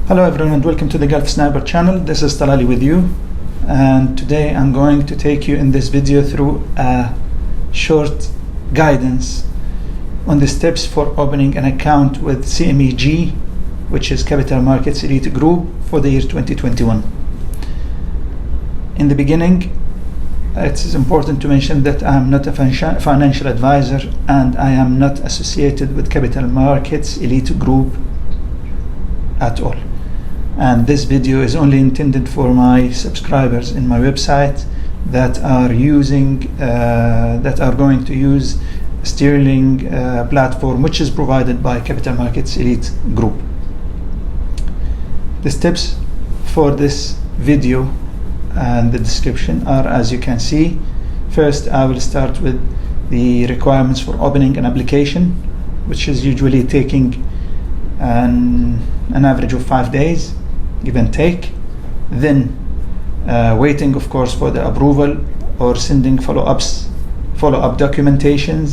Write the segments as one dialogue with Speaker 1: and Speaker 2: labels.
Speaker 1: Hello everyone and welcome to the Gulf Sniper channel. This is Talali with you, and today I'm going to take you in this video through a short guidance on the steps for opening an account with CMEG, which is Capital Markets Elite Group, for the year 2021. In the beginning, it is important to mention that I am not a financial advisor and I am not associated with Capital Markets Elite Group at all. And this video is only intended for my subscribers in my website that are going to use Sterling platform, which is provided by Capital Markets Elite Group. The steps for this video and the description are as you can see. First, I will start with the requirements for opening an application, which is usually taking an average of 5 days, give and take. Then waiting, of course, for the approval or sending follow-up documentation,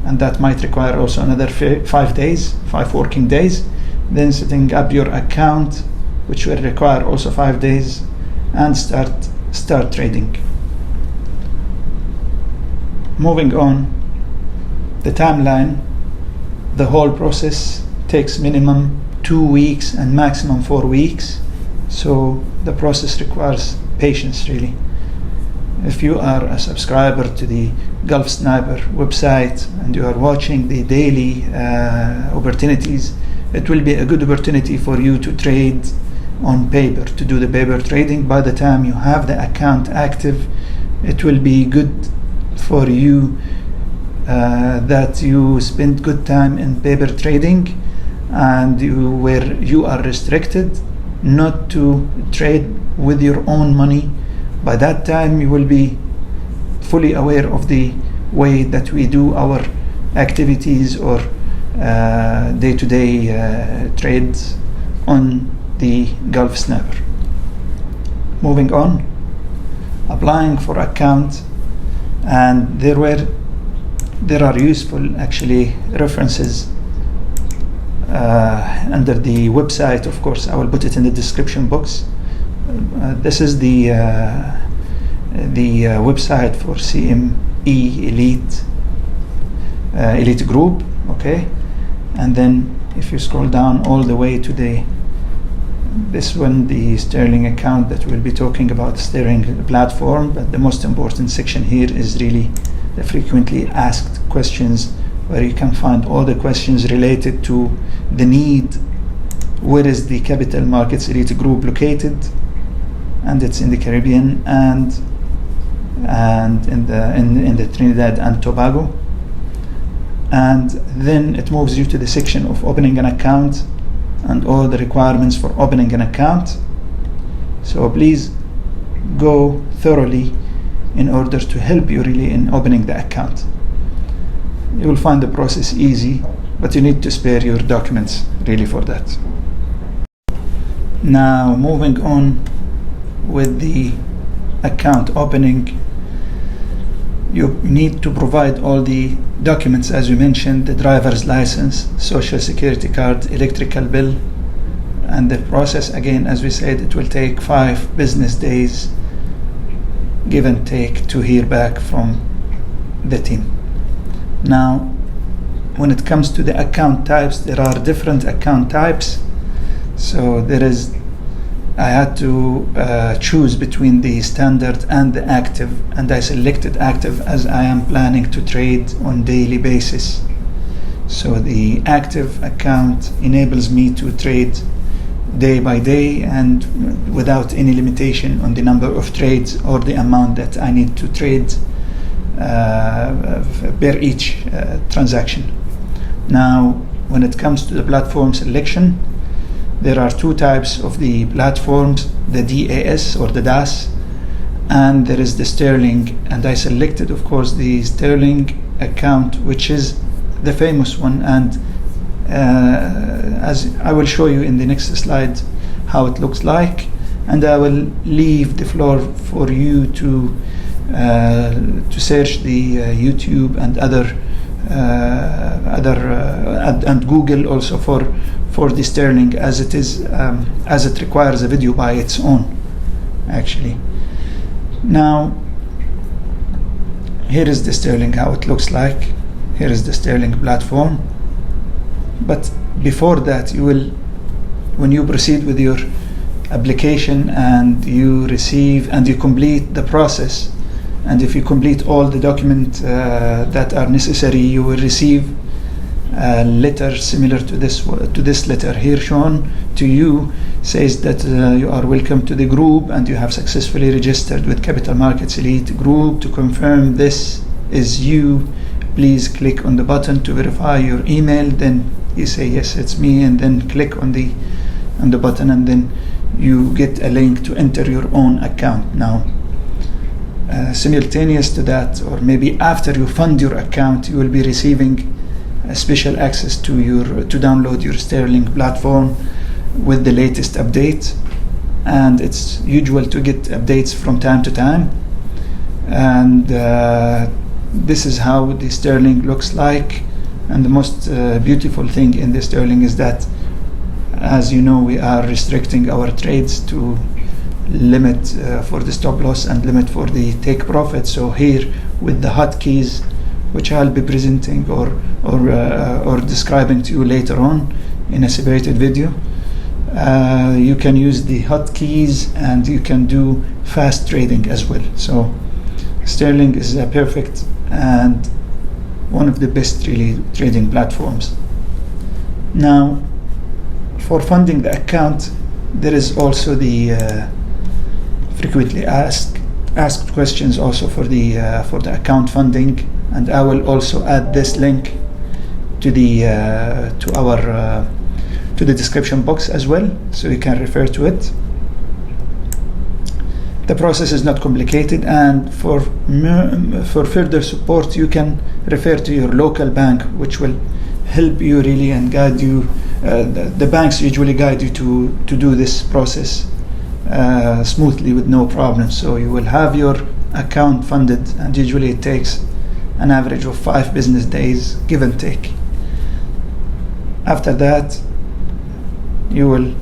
Speaker 1: and that might require also another 5 working days. Then setting up your account, which will require also 5 days, and start trading. Moving on, the timeline, the whole process takes minimum 2 weeks and maximum 4 weeks, so the process requires patience really. If you are a subscriber to the Gulf Sniper website and you are watching the daily opportunities, it will be a good opportunity for you to trade on paper, to do the paper trading. By the time you have the account active, it will be good for you that you spend good time in paper trading, and where you are restricted not to trade with your own money. By that time you will be fully aware of the way that we do our activities or day-to-day trades on the Gulf Sniper. Moving on, applying for account, and there are useful actually references under the website. Of course, I will put it in the description box. This is the website for CME Elite Group. Okay, and then if you scroll down all the way to the Sterling account that we'll be talking about, Sterling platform. But the most important section here is really the frequently asked questions, where you can find all the questions related to the need. Where is the Capital Markets Elite Group located? And it's in the Caribbean and in the Trinidad and Tobago. And then it moves you to the section of opening an account and all the requirements for opening an account. So please go thoroughly in order to help you really in opening the account. You will find the process easy, but you need to spare your documents really for that. Now moving on with the account opening, you need to provide all the documents as we mentioned: the driver's license, social security card, electrical bill. And the process, again, as we said, it will take 5 business days, give and take, to hear back from the team. Now, when it comes to the account types, there are different account types. So I had to choose between the standard and the active, and I selected active as I am planning to trade on daily basis. So the active account enables me to trade day by day and without any limitation on the number of trades or the amount that I need to trade per each transaction. Now, when it comes to the platform selection, there are 2 types of the platforms: the DAS or the DAS, and there is the Sterling. And I selected, of course, the Sterling account, which is the famous one, and as I will show you in the next slide how it looks like, and I will leave the floor for you to search the YouTube and other and Google also for the Sterling, as it requires a video by its own, actually. Now, here is the Sterling, how it looks like. Here is the Sterling platform. But before that, when you proceed with your application and you complete the process, and if you complete all the documents that are necessary, you will receive a letter similar to this letter here shown to you, says that you are welcome to the group and you have successfully registered with Capital Markets Elite Group. To confirm this is you, please click on the button to verify your email. Then you say yes, it's me, and then click on the button, and then you get a link to enter your own account. Now, simultaneous to that, or maybe after you fund your account, you will be receiving a special access to download your Sterling platform with the latest update. And it's usual to get updates from time to time. And this is how the Sterling looks like. And the most beautiful thing in the Sterling is that, as you know, we are restricting our trades to limit for the stop loss and limit for the take profit. So here with the hotkeys, which I'll be presenting or describing to you later on in a separated video, you can use the hotkeys and you can do fast trading as well. So Sterling is a perfect and one of the best really trading platforms. Now, for funding the account, there is also the frequently asked questions also for the account funding, and I will also add this link to the description box as well, so you can refer to it. The process is not complicated, and for further support, you can refer to your local bank, which will help you really and guide you. The banks usually guide you to do this process smoothly with no problem. So you will have your account funded, and usually it takes an average of 5 business days, give and take. After that, you will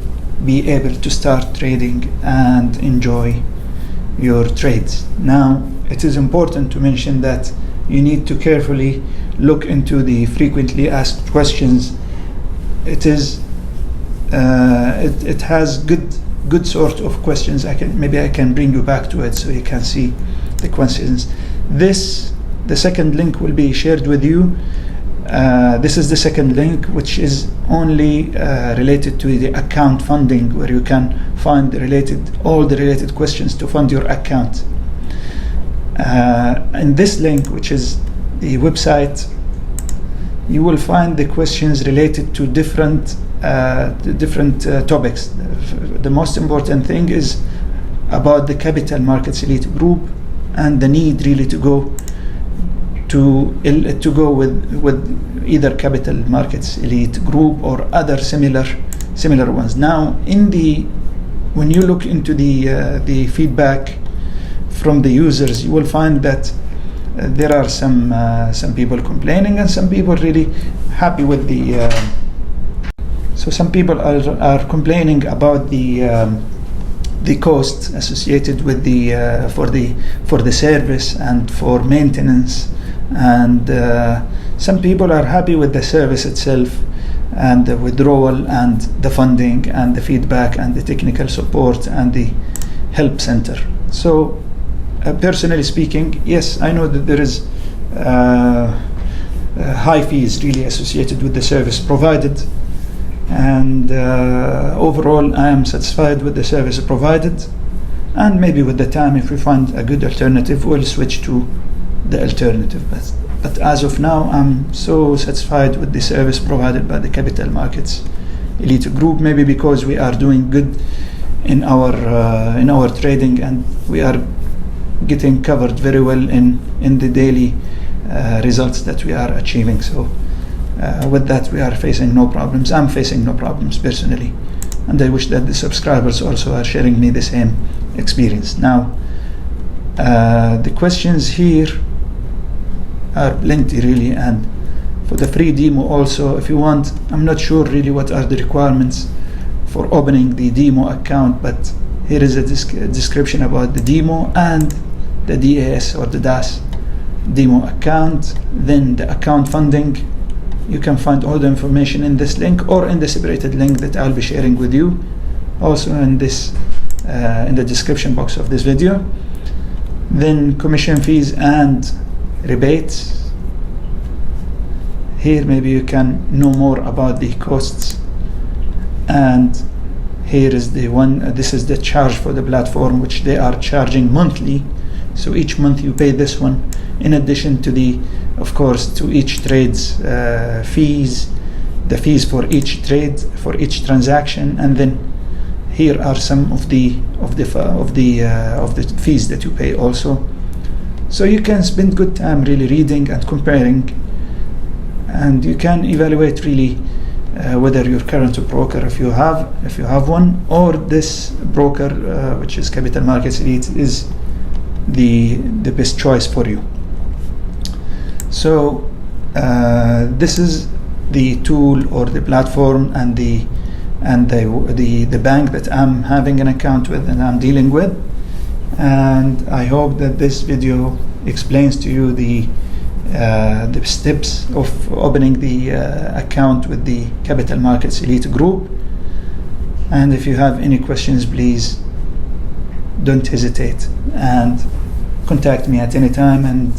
Speaker 1: be able to start trading and enjoy your trades. Now, it is important to mention that you need to carefully look into the frequently asked questions. It has good sort of questions. Maybe I can bring you back to it so you can see the questions. The second link will be shared with you. This is the second link, which is only related to the account funding, where you can find all the related questions to fund your account. In this link, which is the website, you will find the questions related to different topics. The most important thing is about the Capital Markets Elite Group and the need really to go with either Capital Markets Elite Group or other similar ones. Now, when you look into the feedback from the users, you will find that there are some people complaining and some people really happy with the. So some people are complaining about the cost associated with for the service and for maintenance, and some people are happy with the service itself and the withdrawal and the funding and the feedback and the technical support and the help center. So personally speaking, yes, I know that there is high fees really associated with the service provided, and overall I am satisfied with the service provided, and maybe with the time, if we find a good alternative, we'll switch to the alternative. But as of now, I'm so satisfied with the service provided by the Capital Markets Elite Group, maybe because we are doing good in our trading, and we are getting covered very well in the daily results that we are achieving. So with that, we are facing no problems. I'm facing no problems personally, and I wish that the subscribers also are sharing me the same experience. Now, the questions here are plenty really, and for the free demo also, if you want. I'm not sure really what are the requirements for opening the demo account, but here is a description about the demo and the DAS or the DAS demo account. Then the account funding, you can find all the information in this link or in the separated link that I'll be sharing with you also in this in the description box of this video. Then commission fees and rebates. Here maybe you can know more about the costs, and here is the one, this is the charge for the platform, which they are charging monthly. So each month you pay this one, in addition to the, of course, to each trade's fees, the fees for each trade, for each transaction, and then here are some of the fees that you pay also. So you can spend good time really reading and comparing, and you can evaluate really whether your current broker, if you have one, or this broker, which is Capital Markets Elite, is the best choice for you. So this is the tool or the platform and the bank that I'm having an account with and I'm dealing with. And I hope that this video explains to you the steps of opening the account with the Capital Markets Elite Group. And if you have any questions, please don't hesitate and contact me at any time, and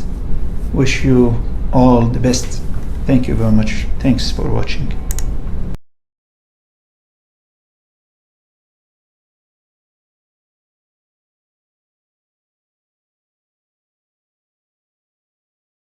Speaker 1: wish you all the best. Thank you very much. Thanks for watching.